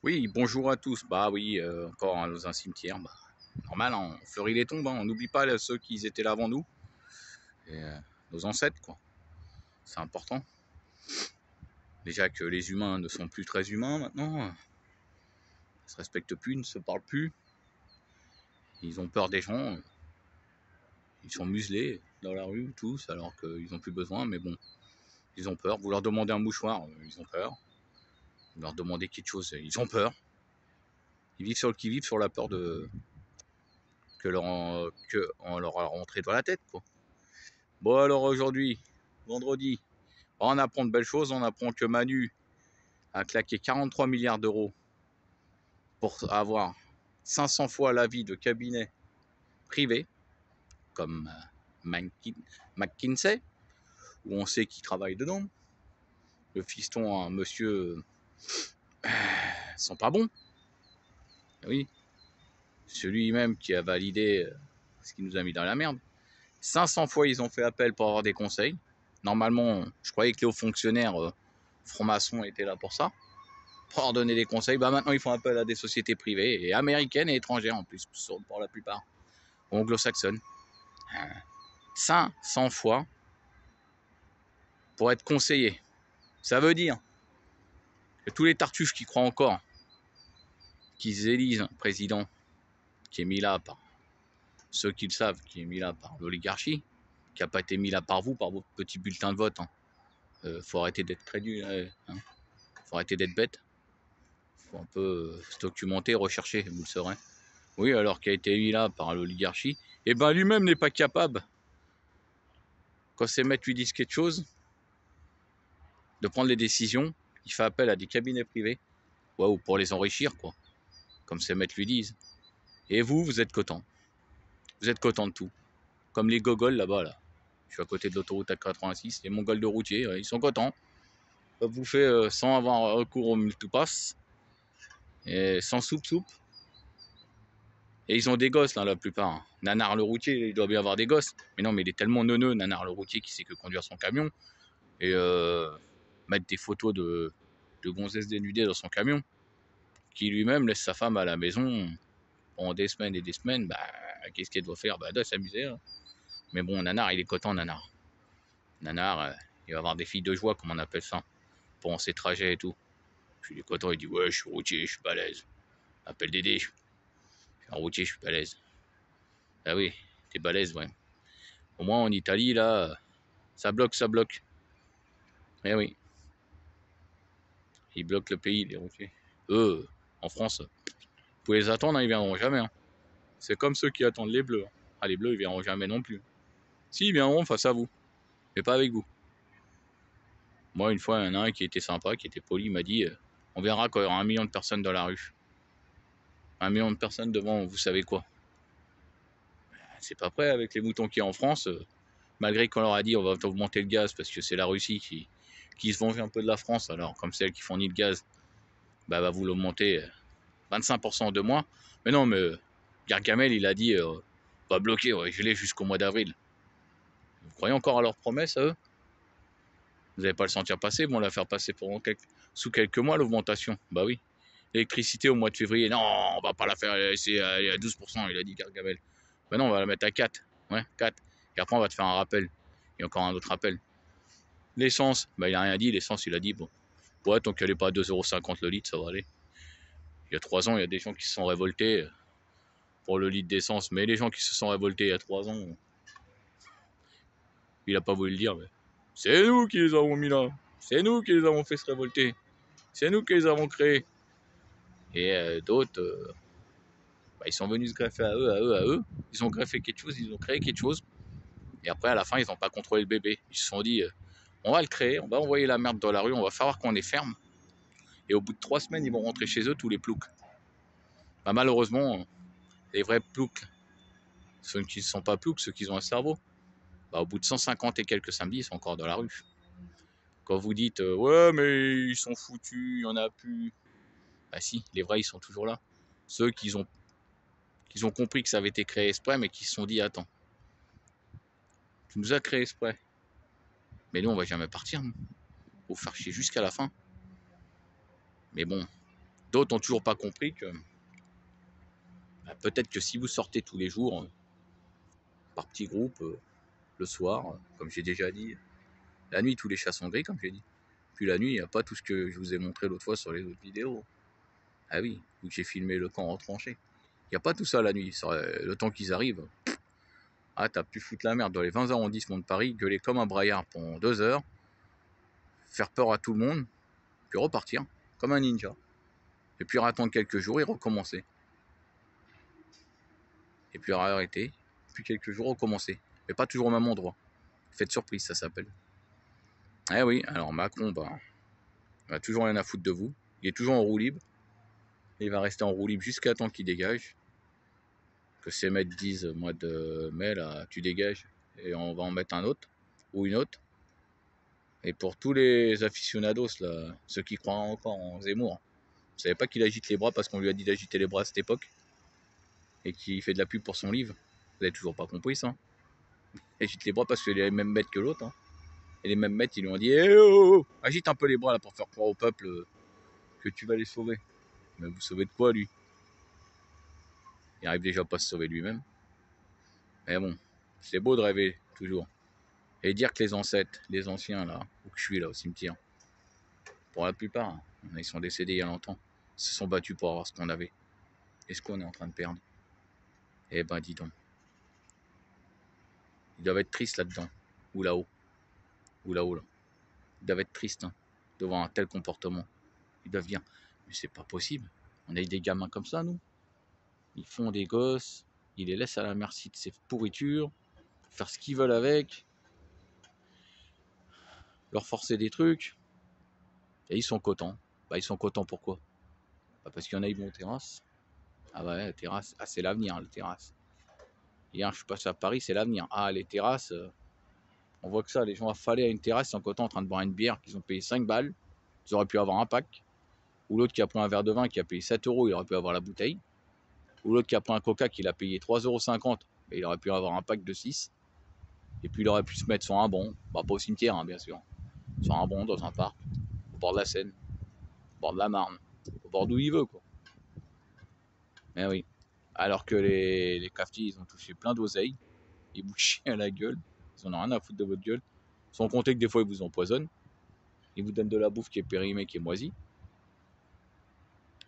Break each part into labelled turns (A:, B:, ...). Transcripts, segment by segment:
A: Oui, bonjour à tous. Bah oui, encore dans un cimetière. Bah, normal, hein, on fleurit les tombes. Hein. On n'oublie pas ceux qui étaient là avant nous. Et, nos ancêtres, quoi. C'est important. Déjà que les humains ne sont plus très humains maintenant. Ils se respectent plus, ne se parlent plus. Ils ont peur des gens. Ils sont muselés dans la rue, tous, alors qu'ils n'ont plus besoin. Mais bon, ils ont peur. Vous leur demandez un mouchoir, ils ont peur. Vous leur demandez quelque chose, ils ont peur. Ils vivent sur le qui-vive, sur la peur de que on leur a rentré dans la tête, quoi. Bon alors aujourd'hui, vendredi, on apprend de belles choses. On apprend que Manu a claqué 43 milliards d'euros pour avoir 500 fois l'avis de cabinet privé, comme McKinsey, où on sait qu'il travaille dedans. Le fiston, un monsieur, sont pas bons. Oui, celui même qui a validé ce qui nous a mis dans la merde. 500 fois ils ont fait appel pour avoir des conseils. Normalement, je croyais que les hauts fonctionnaires francs-maçons étaient là pour ça. Pour leur donner des conseils, bah maintenant ils font appel à des sociétés privées, et américaines et étrangères en plus, pour la plupart, anglo-saxonnes. 500 fois pour être conseillé. Ça veut dire que tous les tartuffes qui croient encore qu'ils élisent un président qui est mis là par ceux qui le savent, qui est mis là par l'oligarchie, qui n'a pas été mis là par vous, par votre petit bulletin de vote. Faut arrêter d'être crédule, hein. Faut arrêter d'être bête. Faut un peu se documenter, rechercher, vous le saurez. Oui, alors qu'il a été mis là par l'oligarchie, et ben lui-même n'est pas capable, quand ses maîtres lui disent quelque chose, de prendre les décisions. Il fait appel à des cabinets privés, ouais, ou pour les enrichir, quoi, comme ses maîtres lui disent. Et vous, vous êtes content. Vous êtes content de tout. Comme les gogols là-bas, là. Je suis à côté de l'autoroute A86, les mongols de routiers, ils sont contents. Ils peuvent bouffer sans avoir recours au multipass, et sans soupe. Et ils ont des gosses, là, la plupart. Nanar le routier, il doit bien avoir des gosses. Mais non, mais il est tellement neuneux, Nanar le routier, qui sait que conduire son camion. Et mettre des photos de gonzesses dénudées dans son camion. Qui lui-même laisse sa femme à la maison pendant des semaines et des semaines. Bah, qu'est-ce qu'elle doit faire? Bah, elle doit s'amuser. Hein. Mais bon, Nanar, il est content, Nanar. Nanar, il va avoir des filles de joie, comme on appelle ça, pendant ses trajets et tout. Puis il est content, il dit ouais, je suis routier, je suis balèze. Appelle Dédé, je suis un routier, je suis balèze. Ah oui, t'es balèze, ouais. Au moins en Italie, là, ça bloque, ça bloque. Eh oui, ils bloquent le pays, les routiers. Eux, en France, vous pouvez les attendre, hein, ils viendront jamais. Hein. C'est comme ceux qui attendent les bleus. Hein. Ah, les bleus, ils viendront jamais non plus. Si, ils viendront face à vous, mais pas avec vous. Moi, une fois, il y en a un qui était sympa, qui était poli, il m'a dit on verra quand il y aura 1 million de personnes dans la rue. 1 million de personnes devant, vous savez quoi? C'est pas prêt avec les moutons qu'il y a en France. Malgré qu'on leur a dit on va augmenter le gaz parce que c'est la Russie qui se venge un peu de la France, alors comme c'est elle qui fournit le gaz, bah va vous l'augmenter 25% de moins. Mais non, mais Gargamel, il a dit va bloquer, ouais, geler jusqu'au mois d'avril. Vous croyez encore à leurs promesses, à eux? Vous n'allez pas le sentir passer, bon, la faire passer sous quelques mois, l'augmentation. Bah oui. L'électricité au mois de février, non, on va pas la faire laisser aller à 12%, il a dit Gargamel. Ben non, on va la mettre à 4. Ouais, 4. Et après, on va te faire un rappel. Et encore un autre rappel. L'essence, bah il a rien dit, l'essence, il a dit, bon, ouais, tant qu'elle est pas à 2,50 € le litre, ça va aller. Il y a 3 ans, il y a des gens qui se sont révoltés pour le litre d'essence, mais les gens qui se sont révoltés il y a 3 ans, il a pas voulu le dire, mais c'est nous qui les avons mis là. C'est nous qui les avons fait se révolter. C'est nous qui les avons créés. Et d'autres, bah, ils sont venus se greffer à eux. Ils ont greffé quelque chose, ils ont créé quelque chose. Et après, à la fin, ils n'ont pas contrôlé le bébé. Ils se sont dit, on va le créer, on va envoyer la merde dans la rue, on va faire voir qu'on est ferme. Et au bout de 3 semaines, ils vont rentrer chez eux, tous les ploucs. Bah, malheureusement, les vrais ploucs, ceux qui ne sont pas ploucs, ceux qui ont un cerveau, bah, au bout de 150 et quelques samedis, ils sont encore dans la rue. Quand vous dites, ouais, mais ils sont foutus, il n'y en a plus. Bah si, les vrais, ils sont toujours là. Ceux qui ont compris que ça avait été créé exprès, mais qui se sont dit, attends, tu nous as créé exprès. Mais nous, on va jamais partir, nous. Faut faire chier jusqu'à la fin. Mais bon, D'autres ont toujours pas compris que bah, peut-être que si vous sortez tous les jours, par petits groupes, le soir, comme j'ai déjà dit, la nuit tous les chats sont gris, comme j'ai dit. Puis la nuit, il n'y a pas tout ce que je vous ai montré l'autre fois sur les autres vidéos. Ah oui, où j'ai filmé le camp retranché. Il n'y a pas tout ça la nuit. Le temps qu'ils arrivent, ah, t'as pu foutre la merde dans les 20 arrondissements de Paris, gueuler comme un braillard pendant 2 heures, faire peur à tout le monde, puis repartir, comme un ninja. Et puis attendre quelques jours et recommencer. Et puis arrêter, puis quelques jours recommencer. Mais pas toujours au même endroit. Faites surprise, ça s'appelle. Eh oui, alors Macron, bah, il a toujours rien à foutre de vous. Il est toujours en roue libre. Il va rester en roue libre jusqu'à temps qu'il dégage. Que ces mecs disent, mois de mai, là, tu dégages et on va en mettre un autre ou une autre. Et pour tous les aficionados, là, ceux qui croient encore en Zemmour, vous savez pas qu'il agite les bras parce qu'on lui a dit d'agiter les bras à cette époque et qu'il fait de la pub pour son livre. Vous avez toujours pas compris ça. Il agite les bras parce qu'il est les mêmes maîtres que l'autre. Hein. Et les mêmes maîtres, ils lui ont dit eh oh, oh, agite un peu les bras là pour faire croire au peuple que tu vas les sauver. Mais vous sauvez de quoi lui? Il arrive déjà pas à se sauver lui-même. Mais bon, c'est beau de rêver toujours. Et dire que les ancêtres, les anciens là, où que je suis là au cimetière, pour la plupart, hein, ils sont décédés il y a longtemps, se sont battus pour avoir ce qu'on avait. Et ce qu'on est en train de perdre. Eh ben dis donc. Ils doivent être tristes là-dedans. Ou là-haut. Ou là-haut là. Ils doivent être tristes hein, devant un tel comportement. Ils doivent dire, mais c'est pas possible. On a eu des gamins comme ça, nous. Ils font des gosses, ils les laissent à la merci de ces pourritures, faire ce qu'ils veulent avec, leur forcer des trucs, et ils sont contents. Bah ils sont contents pourquoi? Bah, parce qu'il y en a ils vont aux terrasses. Ah ouais, terrasse, ah c'est l'avenir, les terrasses. Hier je suis passé à Paris, c'est l'avenir. Ah les terrasses, on voit que ça, les gens affalés à une terrasse, ils sont contents en train de boire une bière qu'ils ont payé 5 balles, ils auraient pu avoir un pack. Ou l'autre qui a pris un verre de vin qui a payé 7 euros, il aurait pu avoir la bouteille. Ou l'autre qui a pris un coca qui l'a payé 3,50 €, mais il aurait pu avoir un pack de 6. Et puis il aurait pu se mettre sur un banc, bah, pas au cimetière hein, bien sûr, sur un banc dans un parc, au bord de la Seine, au bord de la Marne, au bord d'où il veut quoi. Mais oui. Alors que les cafetiers, ils ont touché plein d'oseilles, ils vous chient à la gueule, ils en ont rien à foutre de votre gueule, sans compter que des fois ils vous empoisonnent, ils vous donnent de la bouffe qui est périmée, qui est moisie,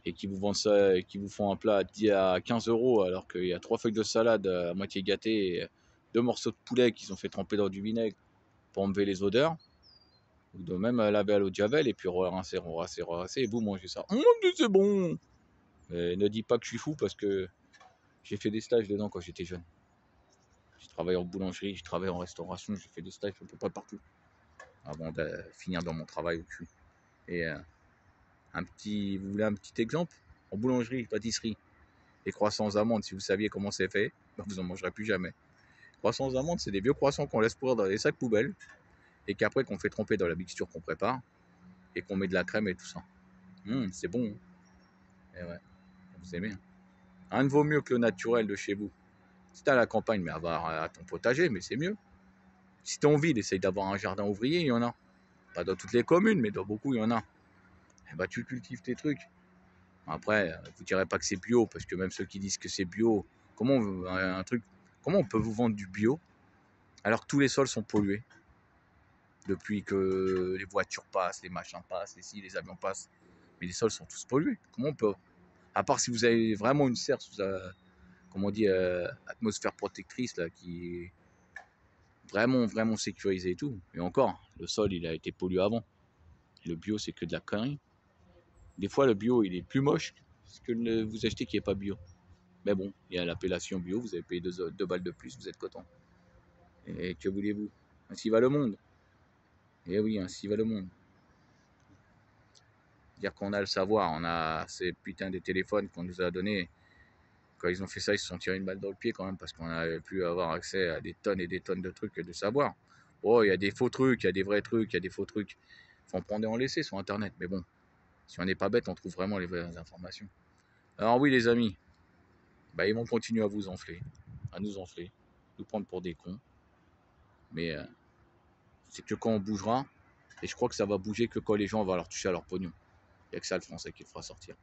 A: et qui vous vendent ça, et qui vous font un plat à 15 € alors qu'il y a 3 feuilles de salade à moitié gâtées, et 2 morceaux de poulet qu'ils ont fait tremper dans du vinaigre pour enlever les odeurs, ou de même laver à l'eau de javel et puis rincer, et vous mangez ça. C'est bon. Mais ne dis pas que je suis fou parce que j'ai fait des stages dedans quand j'étais jeune. J'ai travaillé en boulangerie, j'ai travaillé en restauration, j'ai fait des stages à peu près partout avant de finir dans mon travail au cul. Et vous voulez un petit exemple? En boulangerie, pâtisserie, les croissants aux amandes, si vous saviez comment c'est fait, ben vous n'en mangerez plus jamais. Croissants aux amandes, c'est des vieux croissants qu'on laisse pourrir dans des sacs poubelles et qu'après qu'on fait tremper dans la mixture qu'on prépare et qu'on met de la crème et tout ça. C'est bon. Et ouais, vous aimez. Hein. Rien ne vaut mieux que le naturel de chez vous. Si t'es à la campagne, mais avoir à ton potager, mais c'est mieux. Si t'es en ville, essaye d'avoir un jardin ouvrier, il y en a. Pas dans toutes les communes, mais dans beaucoup, il y en a. Et bah tu cultives tes trucs. Après, vous direz pas que c'est bio, parce que même ceux qui disent que c'est bio, comment on peut vous vendre du bio alors que tous les sols sont pollués depuis que les voitures passent, les machins passent, les avions passent, mais les sols sont tous pollués. Comment on peut? À part si vous avez vraiment une serre sous comment on dit, atmosphère protectrice là, qui est vraiment, vraiment sécurisée et tout. Et encore, le sol il a été pollué avant. Et le bio c'est que de la connerie. Des fois le bio il est plus moche que vous achetez qui n'est pas bio. Mais bon, il y a l'appellation bio, vous avez payé 2 balles de plus, vous êtes content. Et que voulez-vous? Ainsi va le monde. Et oui, ainsi va le monde. Dire qu'on a le savoir, on a ces putains de téléphones qu'on nous a donnés. Quand ils ont fait ça, ils se sont tirés une balle dans le pied quand même, parce qu'on a pu avoir accès à des tonnes et des tonnes de trucs et de savoir. Oh, il y a des faux trucs, il y a des vrais trucs, il y a des faux trucs. Il faut en prendre et en laisser sur Internet. Mais bon, si on n'est pas bête, on trouve vraiment les vraies informations. Alors oui, les amis, bah, ils vont continuer à vous enfler, à nous enfler, nous prendre pour des cons. Mais c'est que quand on bougera, et je crois que ça va bouger que quand les gens vont leur toucher à leur pognon. Il n'y a que ça le français qui le fera sortir.